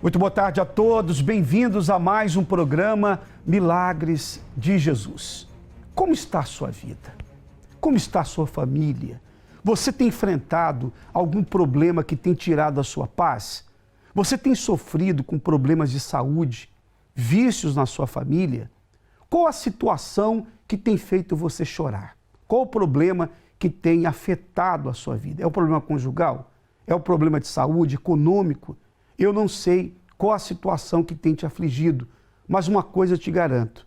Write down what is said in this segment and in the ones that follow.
Muito boa tarde a todos, bem-vindos a mais um programa Milagres de Jesus. Como está a sua vida? Como está a sua família? Você tem enfrentado algum problema que tem tirado a sua paz? Você tem sofrido com problemas de saúde, vícios na sua família? Qual a situação que tem feito você chorar? Qual o problema que tem afetado a sua vida? É o problema conjugal? É o problema de saúde, econômico? Eu não sei qual a situação que tem te afligido, mas uma coisa eu te garanto: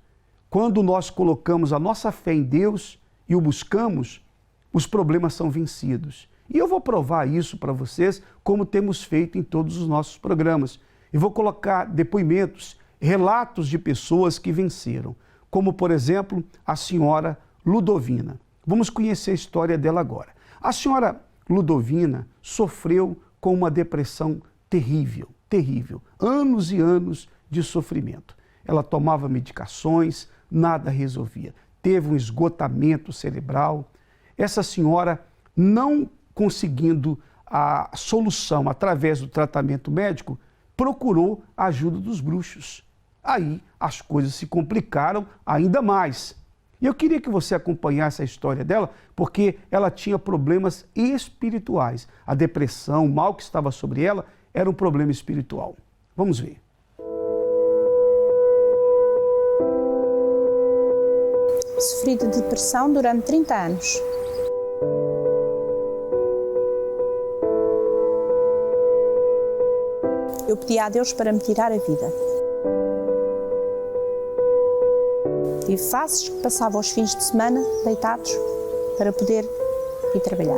quando nós colocamos a nossa fé em Deus e o buscamos, os problemas são vencidos. E eu vou provar isso para vocês, como temos feito em todos os nossos programas. E vou colocar depoimentos, relatos de pessoas que venceram, como, por exemplo, a senhora Ludovina. Vamos conhecer a história dela agora. A senhora Ludovina sofreu com uma depressão terrível, terrível. Anos e anos de sofrimento. Ela tomava medicações, nada resolvia. Teve um esgotamento cerebral. Essa senhora, não conseguindo a solução através do tratamento médico, procurou a ajuda dos bruxos. Aí as coisas se complicaram ainda mais. E eu queria que você acompanhasse a história dela, porque ela tinha problemas espirituais. A depressão, o mal que estava sobre ela, era um problema espiritual. Vamos ver. Sofri de depressão durante 30 anos. Eu pedi a Deus para me tirar a vida. Tive fases que passava os fins de semana deitados para poder ir trabalhar.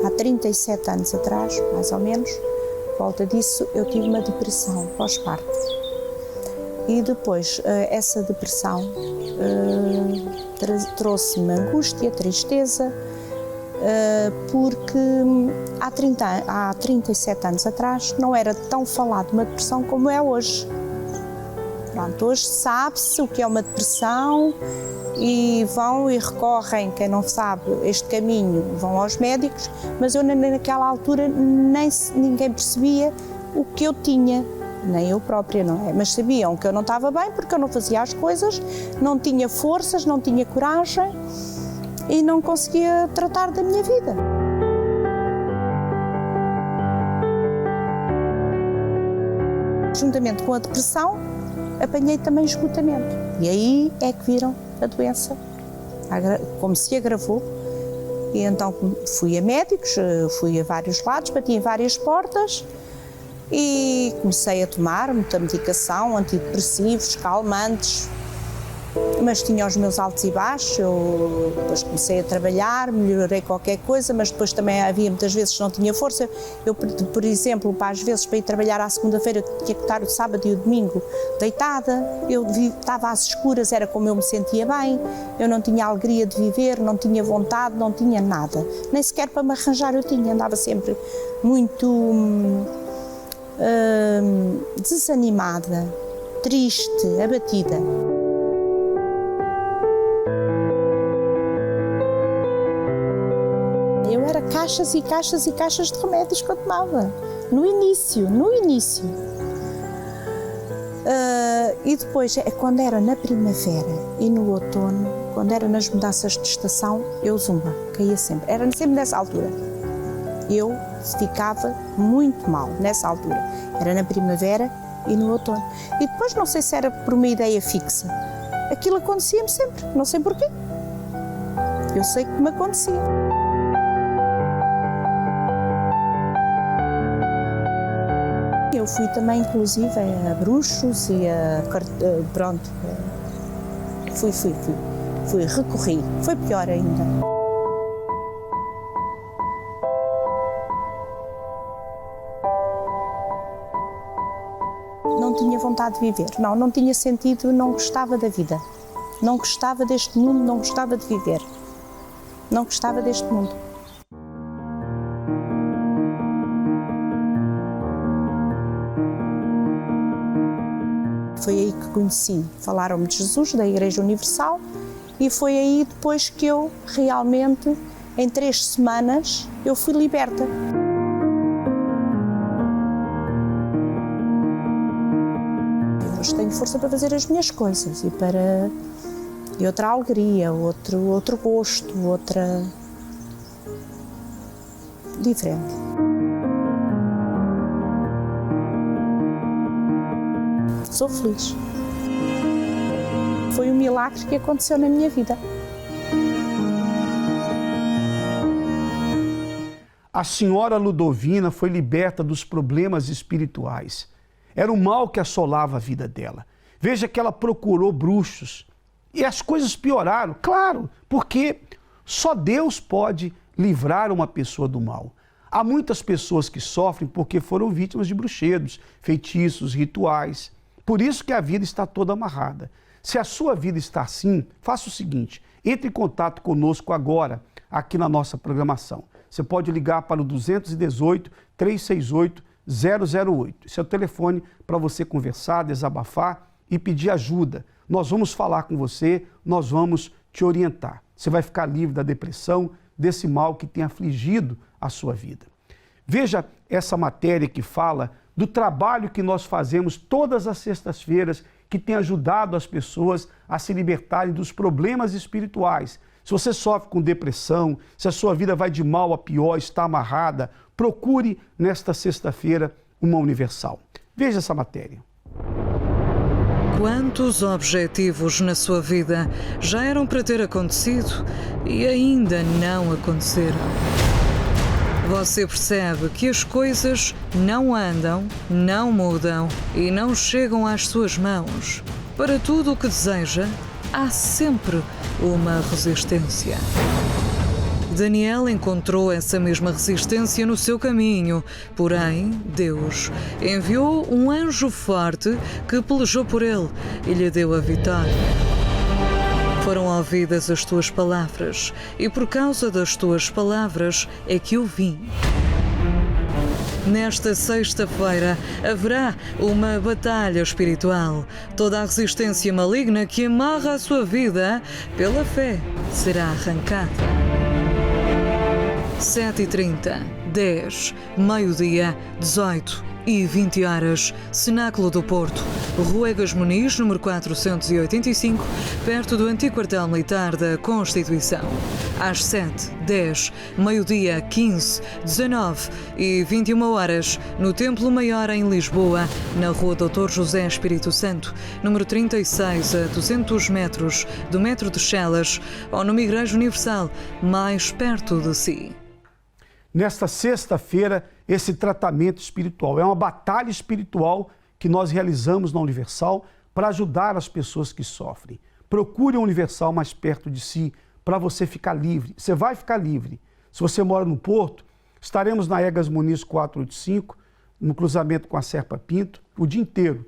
Há 37 anos atrás, mais ou menos, por volta disso, eu tive uma depressão pós-parto. E depois, essa depressão trouxe-me angústia, tristeza, porque há 37 anos atrás não era tão falado de uma depressão como é hoje. Pronto, hoje sabe-se o que é uma depressão e vão e recorrem, quem não sabe este caminho, vão aos médicos, mas eu naquela altura ninguém percebia o que eu tinha, nem eu própria, não é? Mas sabiam que eu não estava bem porque eu não fazia as coisas, não tinha forças, não tinha coragem e não conseguia tratar da minha vida. Juntamente com a depressão, apanhei também esgotamento. E aí é que viram a doença, como se agravou. E então fui a médicos, fui a vários lados, bati em várias portas e comecei a tomar muita medicação, antidepressivos, calmantes. Mas tinha os meus altos e baixos, eu depois comecei a trabalhar, melhorei qualquer coisa, mas depois também havia muitas vezes que não tinha força. Eu, por exemplo, às vezes para ir trabalhar à segunda-feira, tinha que estar o sábado e o domingo deitada, eu estava às escuras, era como eu me sentia bem, eu não tinha alegria de viver, não tinha vontade, não tinha nada. Nem sequer para me arranjar eu tinha, andava sempre muito desanimada, triste, abatida. Caixas e caixas e caixas de remédios que eu tomava, no início. E depois, quando era na primavera e no outono, quando era nas mudanças de estação, eu zumba, caía sempre, era sempre nessa altura. Eu ficava muito mal nessa altura, era na primavera e no outono. E depois, não sei se era por uma ideia fixa, aquilo acontecia-me sempre, não sei porquê. Eu sei que me acontecia. Eu fui também, inclusive, a bruxos e pronto, recorri, foi pior ainda. Não tinha vontade de viver, não tinha sentido, não gostava da vida, não gostava deste mundo, não gostava de viver, não gostava deste mundo. Foi aí que conheci, falaram-me de Jesus, da Igreja Universal, e foi aí depois que eu realmente Em 3 semanas eu fui liberta. Eu hoje tenho força para fazer as minhas coisas e outra alegria, outro gosto, outra diferente. Sou feliz. Foi um milagre que aconteceu na minha vida. A senhora Ludovina foi liberta dos problemas espirituais. Era o mal que assolava a vida dela. Veja que ela procurou bruxos e as coisas pioraram, claro, porque só Deus pode livrar uma pessoa do mal. Há muitas pessoas que sofrem porque foram vítimas de bruxedos, feitiços, rituais. Por isso que a vida está toda amarrada. Se a sua vida está assim, faça o seguinte, entre em contato conosco agora, aqui na nossa programação. Você pode ligar para o 218-368-008. Esse é o telefone para você conversar, desabafar e pedir ajuda. Nós vamos falar com você, nós vamos te orientar. Você vai ficar livre da depressão, desse mal que tem afligido a sua vida. Veja essa matéria que fala do trabalho que nós fazemos todas as sextas-feiras, que tem ajudado as pessoas a se libertarem dos problemas espirituais. Se você sofre com depressão, se a sua vida vai de mal a pior, está amarrada, procure nesta sexta-feira uma Universal. Veja essa matéria. Quantos objetivos na sua vida já eram para ter acontecido e ainda não aconteceram? Você percebe que as coisas não andam, não mudam e não chegam às suas mãos. Para tudo o que deseja, há sempre uma resistência. Daniel encontrou essa mesma resistência no seu caminho, porém, Deus enviou um anjo forte que pelejou por ele e lhe deu a vitória. Foram ouvidas as tuas palavras e por causa das tuas palavras é que eu vim. Nesta sexta-feira haverá uma batalha espiritual. Toda a resistência maligna que amarra a sua vida, pela fé, será arrancada. 7h30, 10, meio-dia, 18 e 20 horas, Cenáculo do Porto, Rua Egas Muniz, número 485, perto do antigo quartel militar da Constituição. Às 7, 10, meio-dia, 15, 19 e 21 horas, no Templo Maior em Lisboa, na Rua Dr. José Espírito Santo, número 36, a 200 metros do metro de Chelas, ou numa Igreja Universal, mais perto de si. Nesta sexta-feira, esse tratamento espiritual é uma batalha espiritual que nós realizamos na Universal para ajudar as pessoas que sofrem. Procure a Universal mais perto de si para você ficar livre. Você vai ficar livre. Se você mora no Porto, estaremos na Egas Muniz 485, no cruzamento com a Serpa Pinto, o dia inteiro.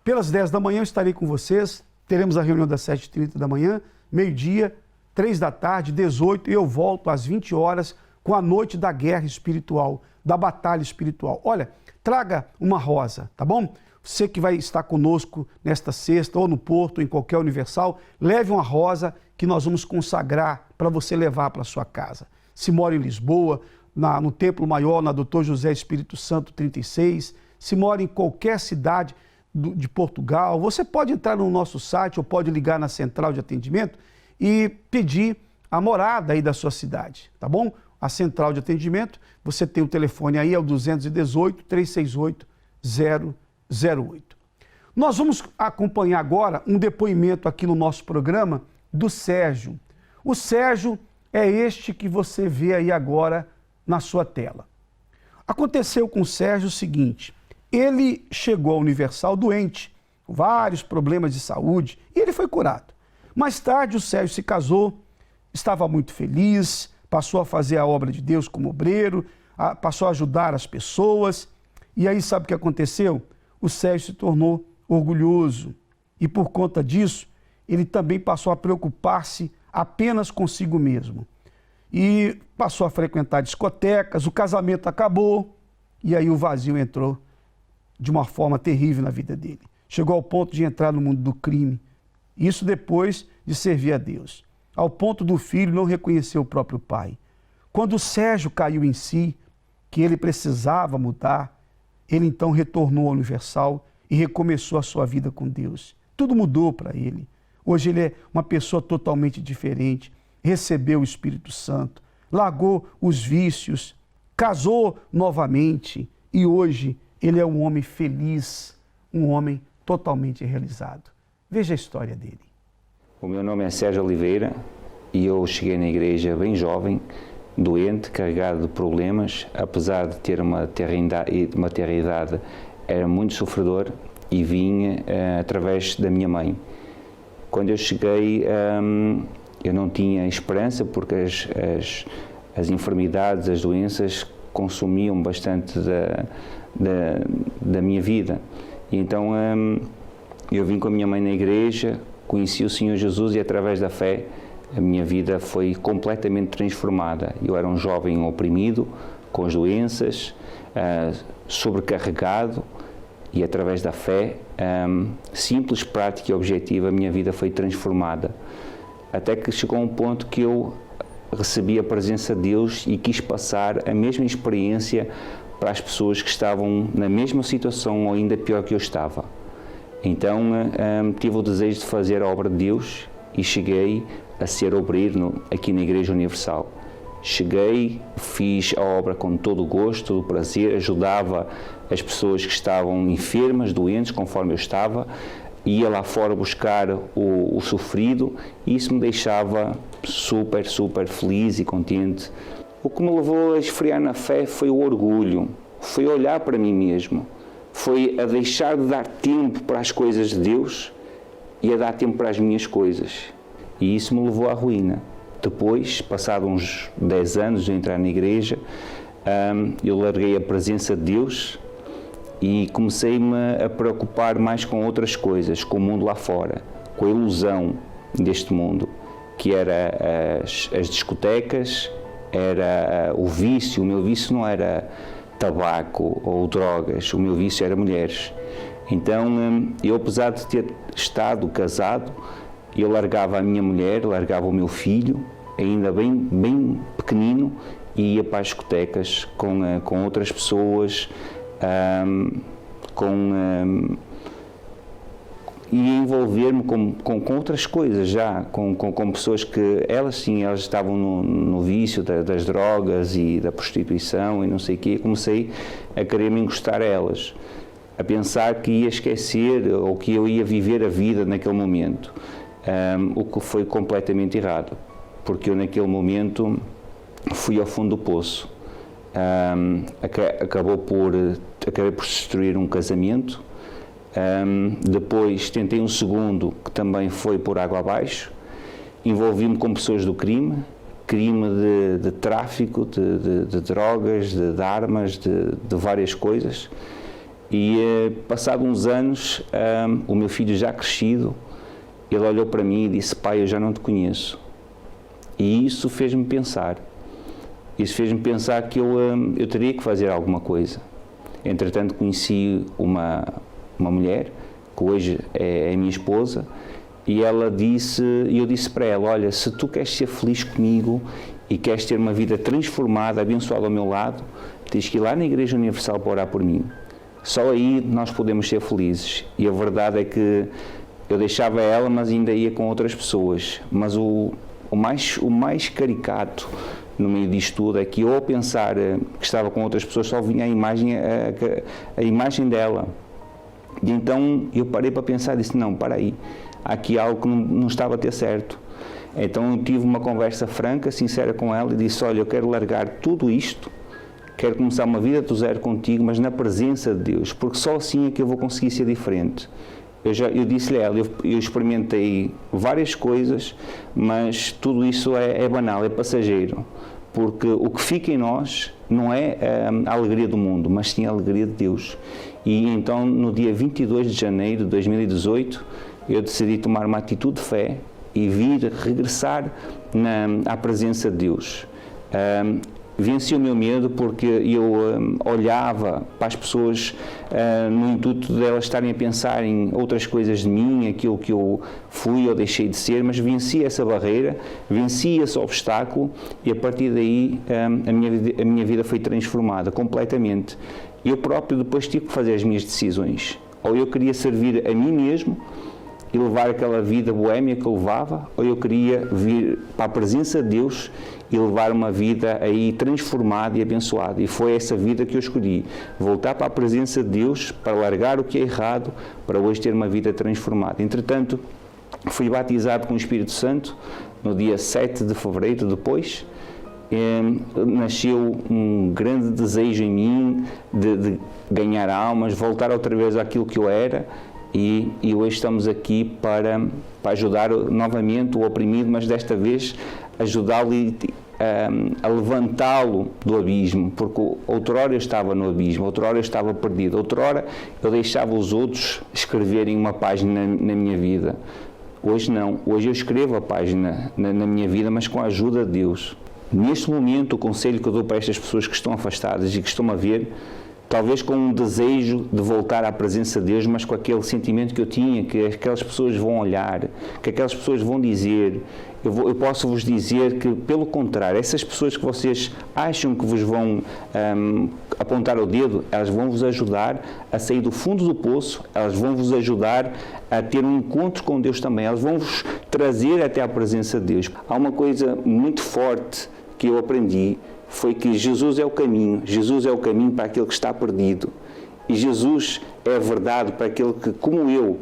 Pelas 10 da manhã eu estarei com vocês, teremos a reunião das 7h30 da manhã, meio-dia, 3 da tarde, 18, e eu volto às 20 horas com a noite da guerra espiritual, da batalha espiritual. Olha, traga uma rosa, tá bom? Você que vai estar conosco nesta sexta, ou no Porto, ou em qualquer Universal, leve uma rosa que nós vamos consagrar para você levar para sua casa. Se mora em Lisboa, no Templo Maior, na Dr. José Espírito Santo 36, se mora em qualquer cidade de Portugal, você pode entrar no nosso site ou pode ligar na central de atendimento e pedir a morada aí da sua cidade, tá bom? A central de atendimento, você tem o telefone aí, é o 218-368-008. Nós vamos acompanhar agora um depoimento aqui no nosso programa do Sérgio. O Sérgio é este que você vê aí agora na sua tela. Aconteceu com o Sérgio o seguinte, ele chegou à Universal doente, com vários problemas de saúde, e ele foi curado. Mais tarde o Sérgio se casou, estava muito feliz, passou a fazer a obra de Deus como obreiro, passou a ajudar as pessoas. E aí sabe o que aconteceu? O Sérgio se tornou orgulhoso e por conta disso ele também passou a preocupar-se apenas consigo mesmo. E passou a frequentar discotecas, o casamento acabou e aí o vazio entrou de uma forma terrível na vida dele. Chegou ao ponto de entrar no mundo do crime. Isso depois de servir a Deus. Ao ponto do filho não reconhecer o próprio pai. Quando o Sérgio caiu em si, que ele precisava mudar, ele então retornou ao Universal e recomeçou a sua vida com Deus. Tudo mudou para ele. Hoje ele é uma pessoa totalmente diferente, recebeu o Espírito Santo, largou os vícios, casou novamente e hoje ele é um homem feliz, um homem totalmente realizado. Veja a história dele. O meu nome é Sérgio Oliveira e eu cheguei na igreja bem jovem, doente, carregado de problemas, apesar de ter uma terra idade, era muito sofredor e vinha através da minha mãe. Quando eu cheguei, eu não tinha esperança porque as enfermidades, as doenças consumiam bastante da minha vida. E então eu vim com a minha mãe na igreja, conheci o Senhor Jesus e através da fé a minha vida foi completamente transformada. Eu era um jovem oprimido, com as doenças, sobrecarregado, e através da fé, simples, prática e objetiva, a minha vida foi transformada. Até que chegou um ponto que eu recebi a presença de Deus e quis passar a mesma experiência para as pessoas que estavam na mesma situação ou ainda pior que eu estava. Então tive o desejo de fazer a obra de Deus e cheguei a ser obreiro aqui na Igreja Universal. Cheguei, fiz a obra com todo o gosto, todo o prazer, ajudava as pessoas que estavam enfermas, doentes, conforme eu estava, ia lá fora buscar o sofrido e isso me deixava super feliz e contente. O que me levou a esfriar na fé foi o orgulho, foi olhar para mim mesmo, foi a deixar de dar tempo para as coisas de Deus e a dar tempo para as minhas coisas. E isso me levou à ruína. Depois, passado uns 10 anos de entrar na igreja, eu larguei a presença de Deus e comecei-me a preocupar mais com outras coisas, com o mundo lá fora, com a ilusão deste mundo, que era as discotecas, era o vício. O meu vício não era tabaco ou drogas, o meu vício era mulheres. Então, eu, apesar de ter estado casado, eu largava a minha mulher, largava o meu filho, ainda bem pequenino, e ia para as discotecas com outras pessoas, e envolver-me com outras coisas já, com pessoas que elas estavam no vício das drogas e da prostituição e não sei o quê. Comecei a querer me encostar a elas, a pensar que ia esquecer ou que eu ia viver a vida naquele momento, o que foi completamente errado, porque eu naquele momento fui ao fundo do poço. Acabei por destruir um casamento. Depois tentei um segundo que também foi por água abaixo. Envolvi-me com pessoas do crime de tráfico, de drogas, de armas, de várias coisas. E passado uns anos, o meu filho já crescido, ele olhou para mim e disse: pai, eu já não te conheço. E isso fez-me pensar. Isso fez-me pensar que eu teria que fazer alguma coisa. Entretanto, conheci uma mulher, que hoje é a minha esposa, e eu disse para ela: olha, se tu queres ser feliz comigo e queres ter uma vida transformada, abençoada ao meu lado, tens que ir lá na Igreja Universal para orar por mim. Só aí nós podemos ser felizes. E a verdade é que eu deixava ela, mas ainda ia com outras pessoas. Mas o mais caricato no meio disto tudo é que eu, ao pensar que estava com outras pessoas, só vinha a imagem dela. E então eu parei para pensar e disse: não, para aí, há aqui algo que não estava a ter certo. Então eu tive uma conversa franca, sincera com ela e disse: olha, eu quero largar tudo isto, quero começar uma vida do zero contigo, mas na presença de Deus, porque só assim é que eu vou conseguir ser diferente. Eu disse-lhe a ela, eu experimentei várias coisas, mas tudo isso é banal, é passageiro, porque o que fica em nós não é a alegria do mundo, mas sim a alegria de Deus. E então, no dia 22 de janeiro de 2018, eu decidi tomar uma atitude de fé e regressar à presença de Deus. venci o meu medo porque eu olhava para as pessoas no intuito de elas estarem a pensar em outras coisas de mim, aquilo que eu fui ou deixei de ser, mas venci essa barreira, venci esse obstáculo e a partir daí a minha vida foi transformada completamente. Eu próprio depois tive que fazer as minhas decisões. Ou eu queria servir a mim mesmo e levar aquela vida boémia que eu levava, ou eu queria vir para a presença de Deus e levar uma vida aí transformada e abençoada. E foi essa vida que eu escolhi. Voltar para a presença de Deus, para largar o que é errado, para hoje ter uma vida transformada. Entretanto, fui batizado com o Espírito Santo no dia 7 de fevereiro depois. Nasceu um grande desejo em mim de ganhar almas, voltar outra vez àquilo que eu era. E hoje estamos aqui para ajudar novamente o oprimido, mas desta vez ajudá-lo a levantá-lo do abismo, porque outrora eu estava no abismo, outrora eu estava perdido, outrora eu deixava os outros escreverem uma página na minha vida. Hoje não, hoje eu escrevo a página na minha vida, mas com a ajuda de Deus. Neste momento, o conselho que eu dou para estas pessoas que estão afastadas e que estão a ver, talvez com um desejo de voltar à presença de Deus, mas com aquele sentimento que eu tinha, que aquelas pessoas vão olhar, que aquelas pessoas vão dizer, eu posso vos dizer que, pelo contrário, essas pessoas que vocês acham que vos vão apontar o dedo, elas vão vos ajudar a sair do fundo do poço, elas vão vos ajudar a ter um encontro com Deus também, elas vão vos trazer até à presença de Deus. Há uma coisa muito forte que eu aprendi, foi que Jesus é o caminho para aquele que está perdido. E Jesus é a verdade para aquele que, como eu,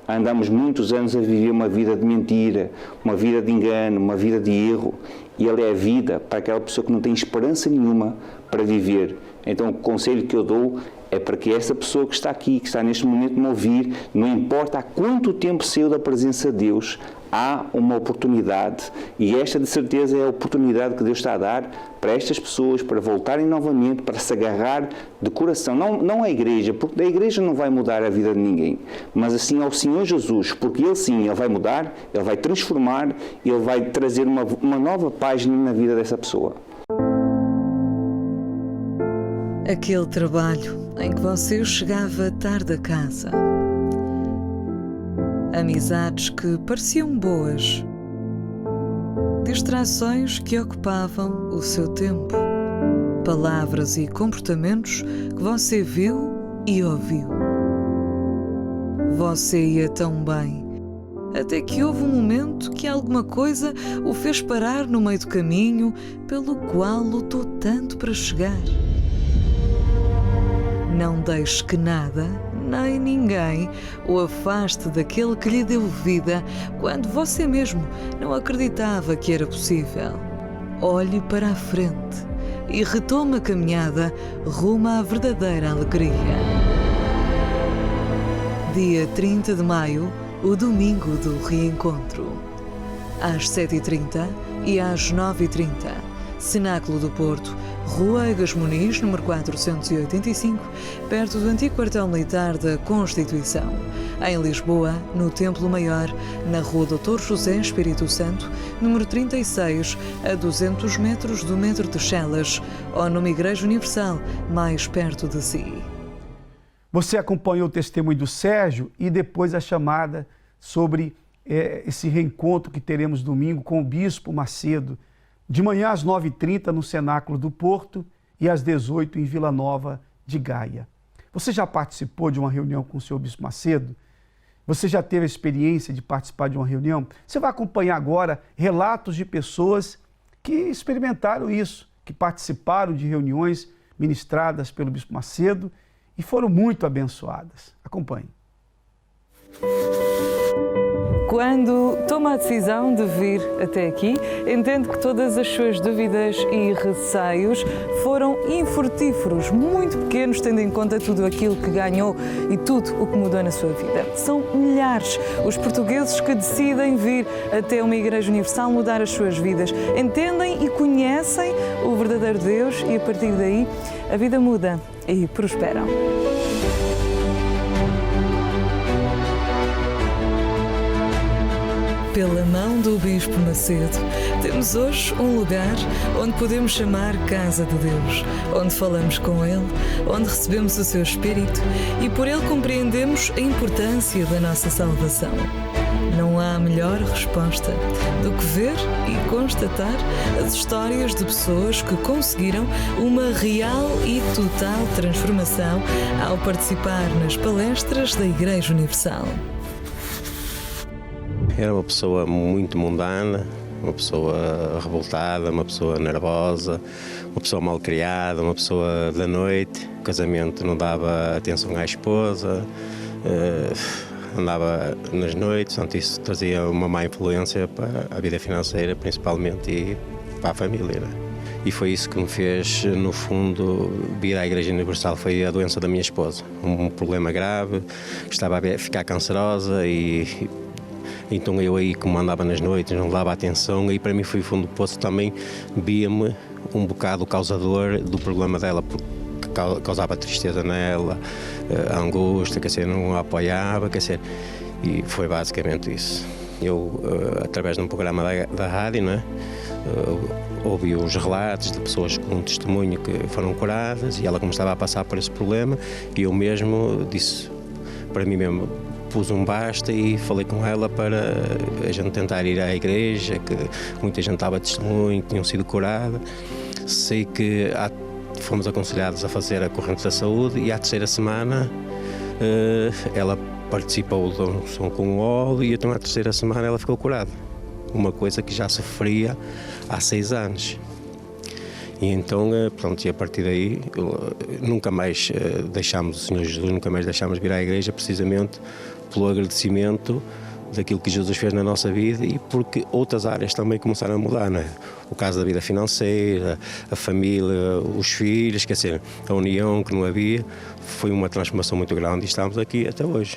andamos muitos anos a viver uma vida de mentira, uma vida de engano, uma vida de erro. E Ele é a vida para aquela pessoa que não tem esperança nenhuma para viver. Então o conselho que eu dou é para que essa pessoa que está aqui, que está neste momento a me ouvir, não importa há quanto tempo saiu da presença de Deus, há uma oportunidade, e esta de certeza é a oportunidade que Deus está a dar para estas pessoas, para voltarem novamente, para se agarrar de coração, não à igreja, porque a igreja não vai mudar a vida de ninguém, mas assim ao Senhor Jesus, porque Ele sim, Ele vai mudar, Ele vai transformar, Ele vai trazer uma nova página na vida dessa pessoa. Aquele trabalho em que você chegava tarde a casa. Amizades que pareciam boas. Distrações que ocupavam o seu tempo. Palavras e comportamentos que você viu e ouviu. Você ia tão bem, até que houve um momento que alguma coisa o fez parar no meio do caminho pelo qual lutou tanto para chegar. Não deixe que nada, nem ninguém, o afaste daquele que lhe deu vida quando você mesmo não acreditava que era possível. Olhe para a frente e retome a caminhada rumo à verdadeira alegria. Dia 30 de maio, o domingo do reencontro. Às 7h30 e às 9h30, Cenáculo do Porto, Rua Egas Muniz, número 485, perto do antigo quartel militar da Constituição. Em Lisboa, no Templo Maior, na Rua Dr. José Espírito Santo, número 36, a 200 metros do metro de Chelas, ou numa Igreja Universal, mais perto de si. Você acompanhou o testemunho do Sérgio e depois a chamada sobre esse reencontro que teremos domingo com o Bispo Macedo, de manhã às 9h30 no Cenáculo do Porto e às 18h em Vila Nova de Gaia. Você já participou de uma reunião com o senhor Bispo Macedo? Você já teve a experiência de participar de uma reunião? Você vai acompanhar agora relatos de pessoas que experimentaram isso, que participaram de reuniões ministradas pelo Bispo Macedo e foram muito abençoadas. Acompanhe. Quando toma a decisão de vir até aqui, entende que todas as suas dúvidas e receios foram infrutíferos, muito pequenos, tendo em conta tudo aquilo que ganhou e tudo o que mudou na sua vida. São milhares os portugueses que decidem vir até uma Igreja Universal mudar as suas vidas. Entendem e conhecem o verdadeiro Deus e, a partir daí, a vida muda e prosperam. pela mão do Bispo Macedo, temos hoje um lugar onde podemos chamar Casa de Deus, onde falamos com Ele, onde recebemos o seu Espírito e por Ele compreendemos a importância da nossa salvação. Não há melhor resposta do que ver e constatar as histórias de pessoas que conseguiram uma real e total transformação ao participar nas palestras da Igreja Universal. Era uma pessoa muito mundana, uma pessoa revoltada, uma pessoa nervosa, uma pessoa mal criada, uma pessoa da noite. O casamento não dava atenção à esposa, andava nas noites, portanto isso trazia uma má influência para a vida financeira principalmente e para a família. E foi isso que me fez, no fundo, vir à Igreja Universal, foi a doença da minha esposa. Um problema grave, estava a ficar cancerosa e então eu aí, como andava nas noites, não dava atenção, e para mim foi fundo do poço também, via-me um bocado o causador do problema dela, porque causava tristeza nela, a angústia, quer dizer, não a apoiava, quer dizer, e foi basicamente isso. Eu, através de um programa da rádio, não é? Ouvi os relatos de pessoas com testemunho que foram curadas, e ela, como estava a passar por esse problema, e eu mesmo disse para mim mesmo, pus um basta e falei com ela para a gente tentar ir à igreja, que muita gente estava a testemunho, que tinham sido curada. Sei que fomos aconselhados a fazer a corrente da saúde e à terceira semana ela participou da unção com o óleo e então à terceira semana ela ficou curada. Uma coisa que já sofria há 6 anos. E então, pronto, e a partir daí nunca mais deixámos o Senhor Jesus, nunca mais deixámos vir à igreja, precisamente pelo agradecimento daquilo que Jesus fez na nossa vida e porque outras áreas também começaram a mudar, não é? O caso da vida financeira, a família, os filhos, quer dizer, a união que não havia, foi uma transformação muito grande e estamos aqui até hoje.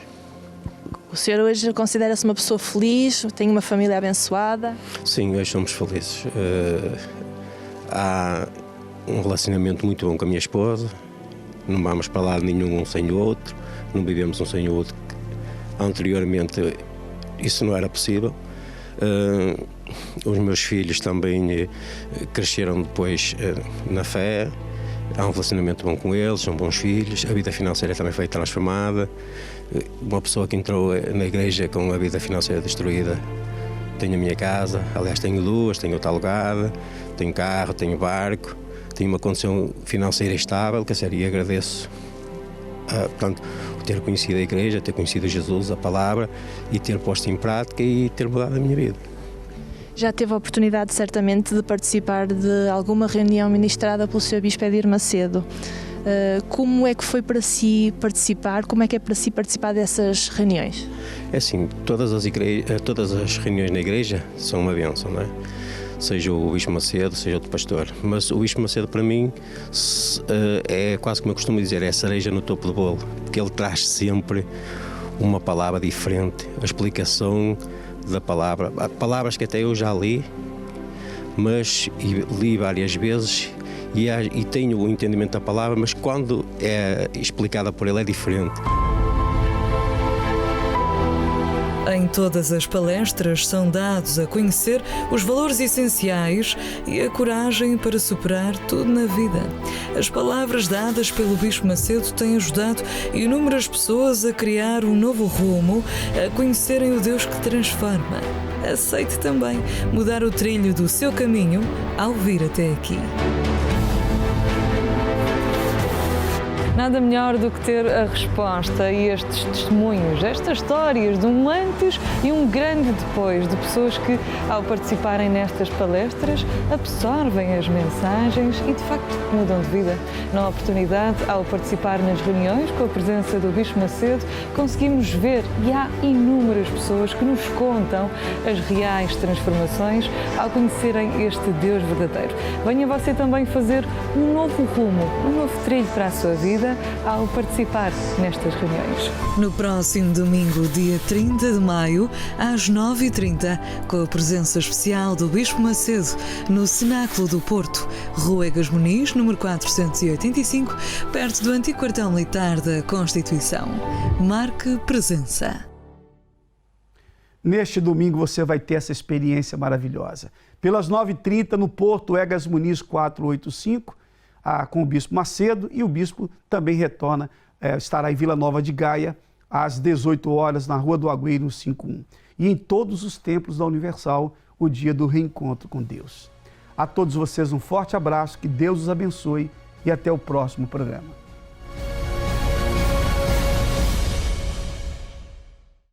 O senhor hoje considera-se uma pessoa feliz, tem uma família abençoada? Sim, hoje somos felizes. Há um relacionamento muito bom com a minha esposa, não vamos para lado nenhum um sem o outro, não vivemos um sem o outro. Anteriormente isso não era possível. Os meus filhos também cresceram depois na fé, há um relacionamento bom com eles, são bons filhos, a vida financeira também foi transformada. Uma pessoa que entrou na igreja com a vida financeira destruída, tenho a minha casa, aliás tenho 2, tenho outra alugada, tenho carro, tenho barco, tenho uma condição financeira estável, quer dizer, e agradeço portanto, ter conhecido a igreja, ter conhecido Jesus, a palavra, e ter posto em prática e ter mudado a minha vida. Já teve a oportunidade, certamente, de participar de alguma reunião ministrada pelo Sr. Bispo Edir Macedo. Como é que foi para si participar? Como é que é para si participar dessas reuniões? É assim, todas as reuniões na igreja são uma bênção, não é? Seja o Bispo Macedo, seja outro pastor. Mas o Bispo Macedo, para mim, é quase como eu costumo dizer, é a cereja no topo do bolo, porque ele traz sempre uma palavra diferente, a explicação da palavra. Há palavras que até eu já li, mas li várias vezes e tenho o entendimento da palavra, mas quando é explicada por ele é diferente. Em todas as palestras são dados a conhecer os valores essenciais e a coragem para superar tudo na vida. As palavras dadas pelo Bispo Macedo têm ajudado inúmeras pessoas a criar um novo rumo, a conhecerem o Deus que transforma. Aceite também mudar o trilho do seu caminho ao vir até aqui. Nada melhor do que ter a resposta a estes testemunhos, estas histórias de um antes e um grande depois, de pessoas que, ao participarem nestas palestras, absorvem as mensagens e, de facto, mudam de vida. Na oportunidade, ao participar nas reuniões com a presença do Bispo Macedo, conseguimos ver, e há inúmeras pessoas que nos contam as reais transformações ao conhecerem este Deus verdadeiro. Venha você também fazer um novo rumo, um novo trilho para a sua vida, ao participar nestas reuniões. No próximo domingo, dia 30 de maio, às 9h30, com a presença especial do Bispo Macedo, no Cenáculo do Porto, Rua Egas Muniz, número 485, perto do antigo quartel militar da Constituição. Marque presença. Neste domingo você vai ter essa experiência maravilhosa. Pelas 9h30 no Porto Egas Muniz 485, com o Bispo Macedo, e o Bispo também retorna, estará em Vila Nova de Gaia, às 18 horas, na Rua do Agüeiro 51. E em todos os templos da Universal, o dia do reencontro com Deus. A todos vocês um forte abraço, que Deus os abençoe e até o próximo programa.